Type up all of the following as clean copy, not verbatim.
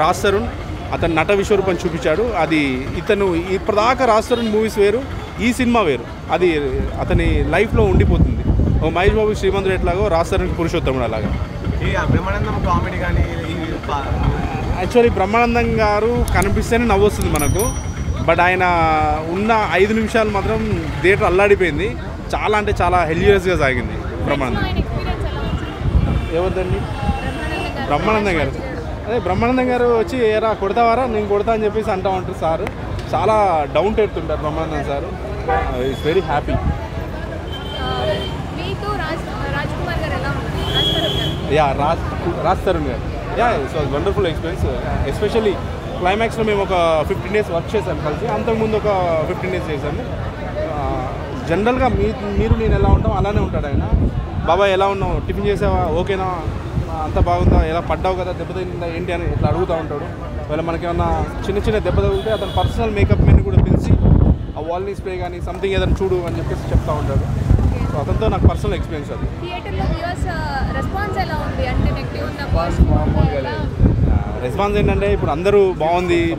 రాజ్ తరుణ్ అతను నట విశ్వరూపం చూపించాడు. అది ఇతను ఇప్పటిదాకా రాజ్ తరుణ్ మూవీస్ వేరు, ఈ సినిమా వేరు. అది అతని లైఫ్లో ఉండిపోతుంది. ఓ మహేష్ బాబు శ్రీమంతుడు ఎట్లాగో రాజ్ తరుణ్ పురుషోత్తముడు అలాగా. బ్రహ్మానందం కామెడీ కానీ యాక్చువల్లీ బ్రహ్మానందం గారు కనిపిస్తేనే నవ్వొస్తుంది మనకు. బట్ ఆయన ఉన్న 5 నిమిషాలు మాత్రం థియేటర్ అల్లాడిపోయింది. చాలా అంటే చాలా హెల్యూరియస్గా సాగింది బ్రహ్మానందం. ఎవరిదండి? బ్రహ్మానందం గారు. అదే బ్రహ్మానందం గారు వచ్చి ఏరా కొడతావారా, నేను కొడతా అని చెప్పేసి అంటా ఉంటారు సార్. చాలా డౌన్ టు ఎర్త్ ఉంటారు Brahmanandam sir. It's very happy. Yeah Raj Tarun గారు. Yeah it's was wonderful experience. Especially క్లైమాక్స్లో మేము ఒక 15 days వర్క్ చేశాము కలిసి. అంతకుముందు ఒక 15 days చేశాము. జనరల్గా మీరు నేను ఎలా ఉంటాం అలానే ఉంటాడు ఆయన. బాబాయ్ ఎలా ఉన్నావు, టిఫిన్ చేసావా, ఓకేనా, అంత బాగుందా, ఎలా పడ్డావు కదా, దెబ్బ తగిలిందా ఏంటి అని ఇట్లా అడుగుతూ ఉంటాడు. ఒకవేళ మనకేమన్నా చిన్న దెబ్బ తగిలితే అతను పర్సనల్ మేకప్ మెన్ కూడా పిలిచి ఆ వాల్నీ స్ప్రే కానీ సంథింగ్ ఏదైనా చూడు అని చెప్పేసి చెప్తూ ఉంటాడు. సో అతనితో నాకు పర్సనల్ ఎక్స్పీరియన్స్ అది. రెస్పాన్స్ ఏంటంటే ఇప్పుడు అందరూ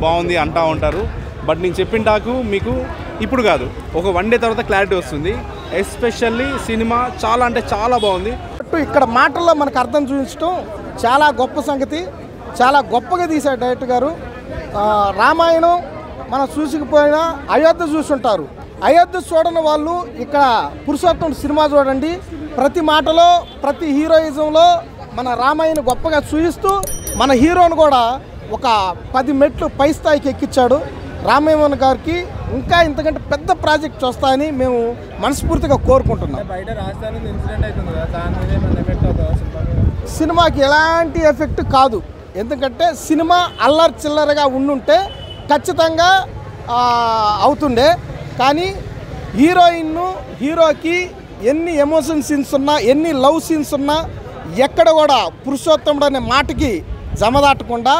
బాగుంది అంటూ ఉంటారు. బట్ నేను చెప్పిన టాకు మీకు ఇప్పుడు కాదు, ఒక 1 day తర్వాత క్లారిటీ వస్తుంది. ఎస్పెషల్లీ సినిమా చాలా అంటే చాలా బాగుంది. ఇక్కడ మాటల్లో మనకు అర్థం చూపించడం చాలా గొప్ప సంగతి. చాలా గొప్పగా తీశారు డైరెక్టర్ గారు. రామాయణం మనం చూసిపోయినా అయోధ్య చూసుంటారు. అయోధ్య చూడని వాళ్ళు ఇక్కడ పురుషోత్తముడు సినిమా చూడండి. ప్రతి మాటలో ప్రతి హీరోయిజంలో మన రామాయణ గొప్పగా చూపిస్తూ మన హీరోను కూడా ఒక 10 మెట్లు పై స్థాయికి ఎక్కించాడు. రామయ్య గారికి ఇంకా ఇంతకంటే పెద్ద ప్రాజెక్ట్ వస్తాయని మేము మనస్ఫూర్తిగా కోరుకుంటున్నాం. సినిమాకి ఎలాంటి ఎఫెక్ట్ కాదు. ఎందుకంటే సినిమా అల్లరి చిల్లరగా ఉండుంటే ఖచ్చితంగా అవుతుండే. కానీ హీరోకి ఎన్ని ఎమోషన్ సీన్స్ ఉన్నా, ఎన్ని లవ్ సీన్స్ ఉన్నా ఎక్కడ కూడా పురుషోత్తముడు అనే మాటకి జమదాటకుండా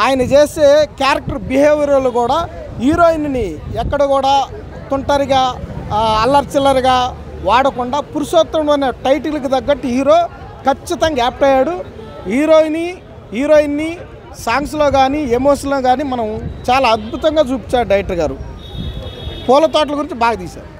ఆయన చేసే క్యారెక్టర్ బిహేవియర్లు కూడా హీరోయిన్ని ఎక్కడ కూడా తుంటరిగా అల్లరి చిల్లరిగా వాడకుండా పురుషోత్తముడు అనే టైటిల్కి తగ్గట్టు హీరో ఖచ్చితంగా యాప్ట్ అయ్యాడు. హీరోయిన్ని సాంగ్స్లో కానీ ఎమోషన్లో కానీ మనం చాలా అద్భుతంగా చూపించాడు డైరెక్టర్ గారు. పూల తోటల గురించి బాగా తీశారు.